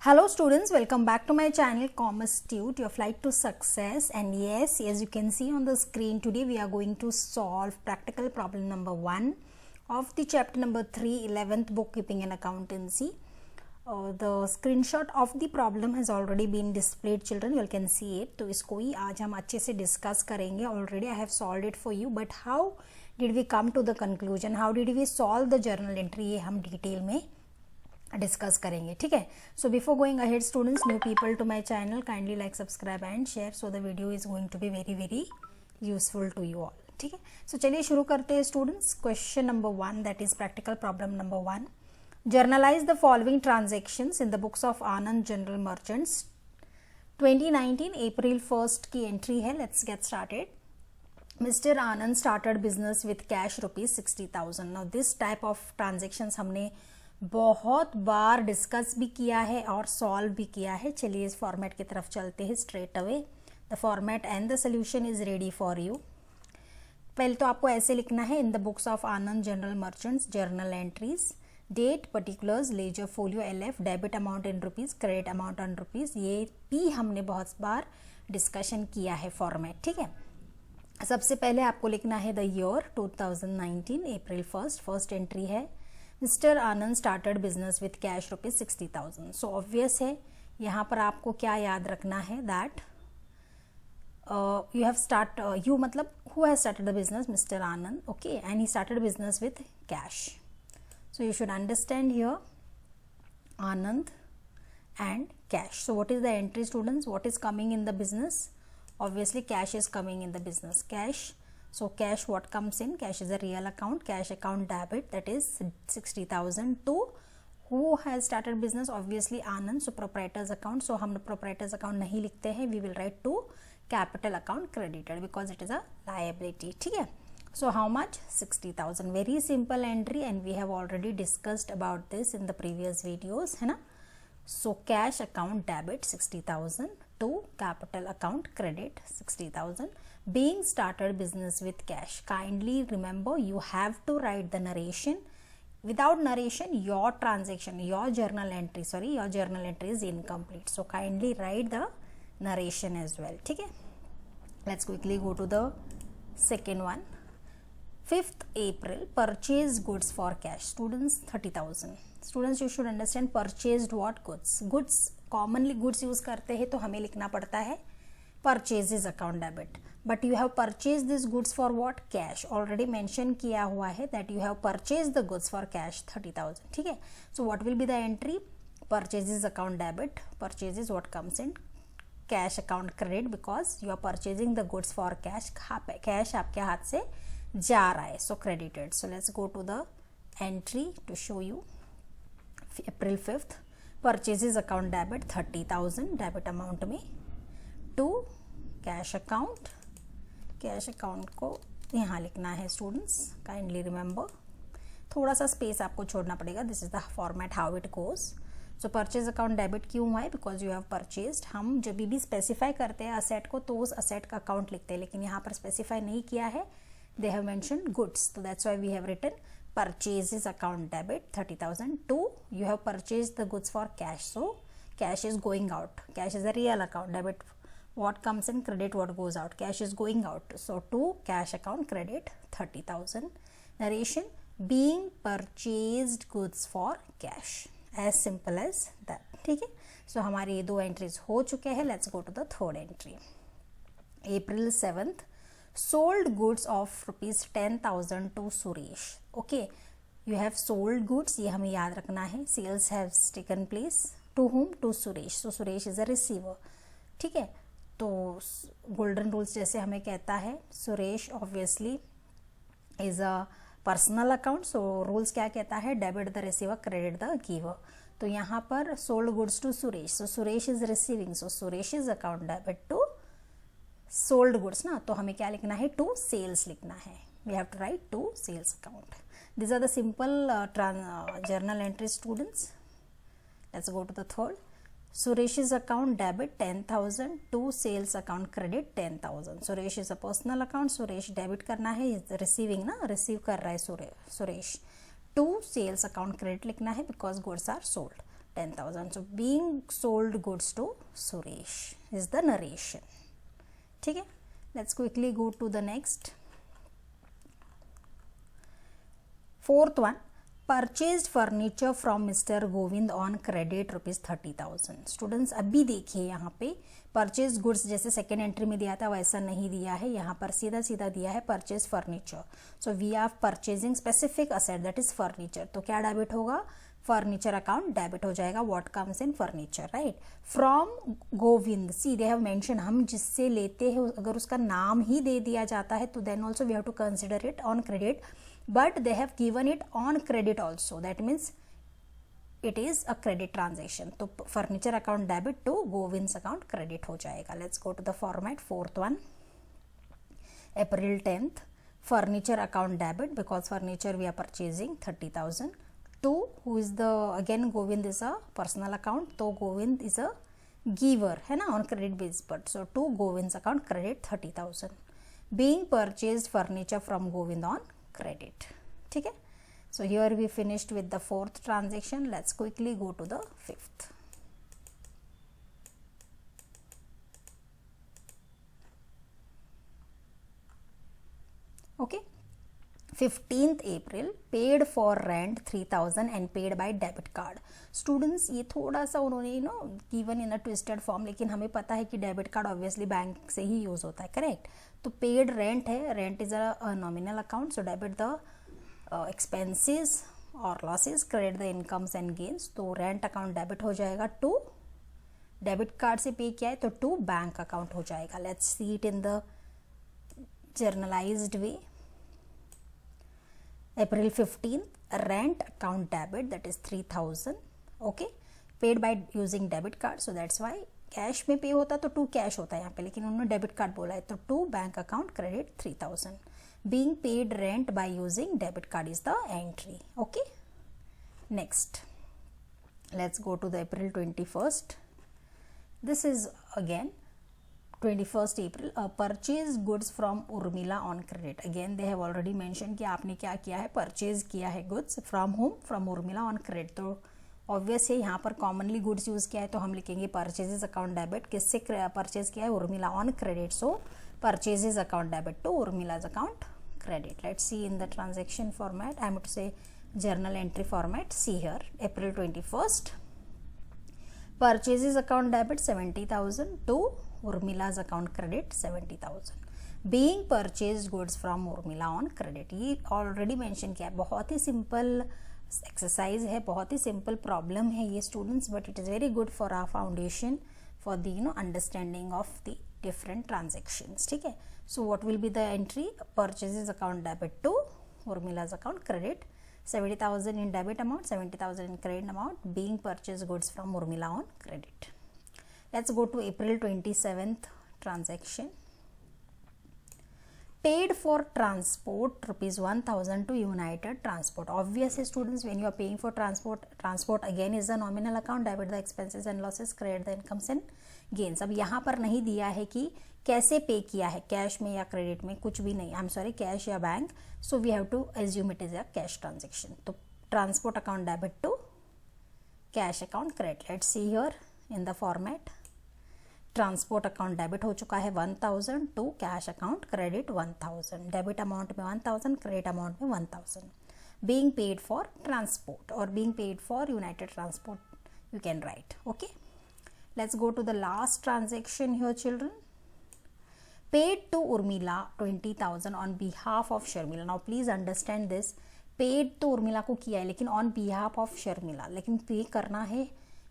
Hello students, welcome back to my channel Commerce Tute, your flight to success. And yes, as you can see on the screen, today we are going to solve practical problem number 1 of the chapter number 3, 11th bookkeeping and accountancy. The screenshot of the problem has already been displayed, children. You can see it. तो इसको ही आज हम अच्छे से discuss करेंगे. Already I have solved it for you, but how did we come to the conclusion? How did we solve the journal entry? ये हम detail में डिस्कस करेंगे. ठीक है. So before going ahead students, new people to my channel, kindly like, subscribe and share so the video is going to be very very useful to you all. ठीक है. सो चलिए शुरू करते हैं students. Question number 1, that is practical problem number 1. Journalise the following transactions in the books of Anand general merchants. 2019 April 1 की entry है. Let's get started. Mr. Anand started business with cash rupees 60,000. Now this type of transactions हमने बहुत बार discuss भी किया है और solve भी किया है. चलिए इस फॉर्मेट की तरफ चलते हैं straight away. The format and the solution is ready for you. पहले तो आपको ऐसे लिखना है, in the books of Anand general merchants journal entries, date, particulars, ledger folio, LF, debit amount in rupees, credit amount in rupees. ये भी हमने बहुत बार डिस्कशन किया है फॉर्मेट. ठीक है. सबसे पहले आपको लिखना है the year 2019 April 1, first entry है. Mister Anand started business with cash rupees 60,000. So obvious है यहाँ पर आपको क्या याद रखना है, that you have start, you मतलब who has started the business, mister Anand. Okay, and he started business with cash. So you should understand here Anand and cash. So what is the entry, students? What is coming in the business? Obviously cash is coming in the business. Cash. So cash, what comes in? Cash is a real account. Cash account debit, that is 60,000 to who has started business? Obviously Anand. So proprietor's account. So हम proprietor's account नहीं लिखते हैं. We will write to capital account credited because it is a liability. ठीक है. So how much? 60,000. Very simple entry and we have already discussed about this in the previous videos, है ना. So cash account debit 60,000 to capital account credit 60,000. Being started business with cash. Kindly remember, you have to write the narration. Without narration, your transaction, your journal entry is incomplete. So kindly write the narration as well. ठीक है. Let's quickly go to the second one. 5th April, purchase goods for cash. Students 30,000. Students, you should understand purchased what goods. Goods, commonly goods use करते हैं तो हमें लिखना पड़ता है purchases account debit. But you have purchased these goods for what? Cash. Already mention किया हुआ है that you have purchased the goods for cash 30,000. ठीक है. So what will be the entry? Purchases account debit. Purchases what comes in? Cash account credit because you are purchasing the goods for cash. Cash आपके हाथ से जा रहा है. So credited. So let's go to the entry to show you. April 5th, purchases account debit 30,000 debit amount में to cash account. Cash account को यहाँ लिखना है स्टूडेंट्स. काइंडली रिमेंबर, थोड़ा सा स्पेस आपको छोड़ना पड़ेगा. This is the format how it goes. So purchase account debit क्यों हुआ है? Because you have purchased. हम जब भी स्पेसिफाई करते हैं असेट को तो उस असेट का अकाउंट लिखते हैं, लेकिन यहाँ पर स्पेसिफाई नहीं किया है. दे हैव मेंशन्ड गुड्स, तो that's why we have written purchases account debit 30,000 to you have purchased the goods for cash. So cash is going out. Cash is a real account. Debit what comes in, credit what goes out. Cash is going out. So to cash account credit 30,000. Narration, being purchased goods for cash. As simple as that. ठीक है. So हमारी ये 2 entries हो चुके हैं. Let's go to the third entry. April 7th, sold goods of rupees 10,000 to Suresh. Okay, you have sold goods, ये हमें याद रखना है. Sales has taken place to whom? To Suresh. So Suresh is a receiver. ठीक है. तो golden rules जैसे हमें कहता है, Suresh obviously is a personal account. So rules क्या कहता है? Debit the receiver, credit the giver. तो यहाँ पर sold goods to Suresh. So Suresh is receiving. So Suresh is account debit to sold goods ना, तो हमें क्या लिखना है? टू सेल्स लिखना है. We have to write to sales account. These are the simple journal entries, students. Let's go to the third. Suresh's account debit 10,000 to sales account credit 10,000. Suresh is a personal account. Suresh debit करना है, receiving ना, receive कर रहा है Suresh. To sales account credit लिखना है because goods are sold. 10,000. So being sold goods to Suresh is the narration. ठीक है, let's quickly go to the next. Fourth one, purchased furniture from Mr. Govind on credit rupees 30,000. Students अभी देखिए यहाँ पे purchase goods जैसे second entry में दिया था वैसा नहीं दिया है, यहाँ पर सीधा सीधा दिया है purchase furniture. So we are purchasing specific asset that is furniture. तो क्या डेबिट होगा, फर्नीचर अकाउंट डेबिट हो जाएगा. What comes in furniture, right, from Govind. See they have mention, हम जिससे लेते हैं अगर उसका नाम ही दे दिया जाता है तो then also we have to consider it on credit, but they have given it on credit also, that means it is a credit transaction. तो furniture account debit to Govind's account credit हो जाएगा. Let's go to the format. Fourth one, April 10th, furniture account debit because furniture we are purchasing 30,000. 2, who is the, again Govind is a personal account, तो Govind is a giver है ना on credit base, but so to Govind's account credit 30,000. Being purchased furniture from Govind on credit. ठीक है, so here we finished with the fourth transaction. Let's quickly go to the fifth. Okay, 15th April, paid for rent 3,000 and paid by debit card. Students ये थोड़ा सा उन्होंने given in a twisted form, लेकिन हमें पता है कि debit card obviously bank से ही यूज होता है, करेक्ट. तो पेड रेंट है, rent is a nominal account, so debit the expenses और losses, credit the incomes and gains. तो रेंट अकाउंट डेबिट हो जाएगा टू, डेबिट कार्ड से पे किया है तो टू बैंक अकाउंट हो जाएगा. Let's see it in the journalised way. April 15th, rent account debit, that is 3,000. okay, paid by using debit card, so that's why cash में पे होता तो टू कैश होता है यहाँ पे, लेकिन उन्होंने डेबिट कार्ड बोला है तो to bank account credit 3,000. being paid rent by using debit card is the entry. okay, next let's go to the April 21st. this is again 21st April, purchase goods from Urmila on credit. Again they have already mentioned कि आपने क्या किया है, purchase किया है goods from whom, from Urmila on credit. तो obvious है यहाँ पर कॉमनली गुड्स यूज किया है तो हम लिखेंगे परचेजेस अकाउंट डेबिट. किससे परचेज किया है, Urmila on credit, so purchases account debit to Urmila's account credit. Let's see in the transaction format, I am to say journal entry format. See here, April 21st, purchases account debit 70,000 to Urmila's account credit 70,000. being purchased goods from Urmila on credit. ये already mention किया है, बहुत ही simple exercise है, बहुत ही simple problem है ये students, but it is very good for our foundation for the understanding of the different transactions. ठीक है, so what will be the entry, purchases account debit to Urmila's account credit 70,000 in debit amount, 70,000 in credit amount, being purchased goods from Urmila on credit. Let's go to April 27th transaction. Paid for transport rupees 1,000 to United Transport. Obviously students, when you are paying for transport again is the nominal account, debit the expenses and losses, credit the incomes and gains. अब यहाँ पर नहीं दिया है कि कैसे पे किया है, कैश में या क्रेडिट में, कुछ भी नहीं, आई एम सॉरी, कैश या bank. So we have to assume it is a cash transaction. तो transport account debit to cash account credit. Let's see here in the format. Transport account debit हो चुका है 1,000 to cash account credit 1,000. Debit amount में 1,000, credit amount में 1,000. Being paid for transport और being paid for united transport you can write. Okay, let's go to the last transaction here children. Paid to Urmila 20,000 on behalf of Sharmila. Now please understand this. Paid तो उर्मिला को किया है लेकिन on behalf of Sharmila, लेकिन पे करना है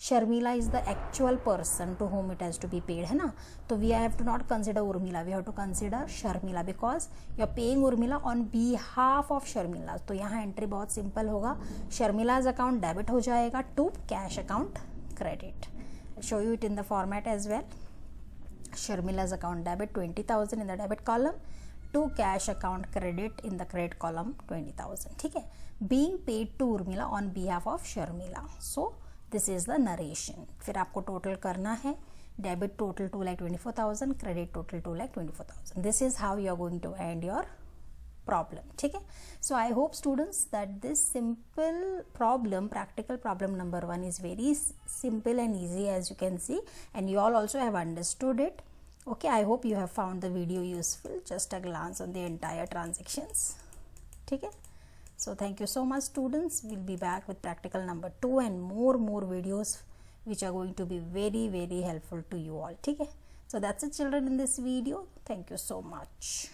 Sharmila is the actual person to whom it has to be paid, है ना. तो we have to not consider Urmila, we have to consider Sharmila because you are paying Urmila on behalf of Sharmila. तो यहाँ entry बहुत simple होगा, Sharmila's account debit हो जाएगा to cash account credit. I'll show you it in the format as well. Sharmila's account debit 20,000 in the debit column to cash account credit in the credit column 20,000. ठीक है, being paid to Urmila on behalf of Sharmila. So this is the narration. फिर आपको total करना है, debit total 2,24,000, credit total 2,24,000. This is how you are going to end your problem. ठीक है. So I hope students that this simple problem, practical problem number 1 is very simple and easy, as you can see, and you all also have understood it. Okay, I hope you have found the video useful. Just a glance on the entire transactions. ठीक है. So thank you so much students. We'll be back with practical number 2 and more videos which are going to be very helpful to you all. ठीक है. So that's it children in this video. Thank you so much.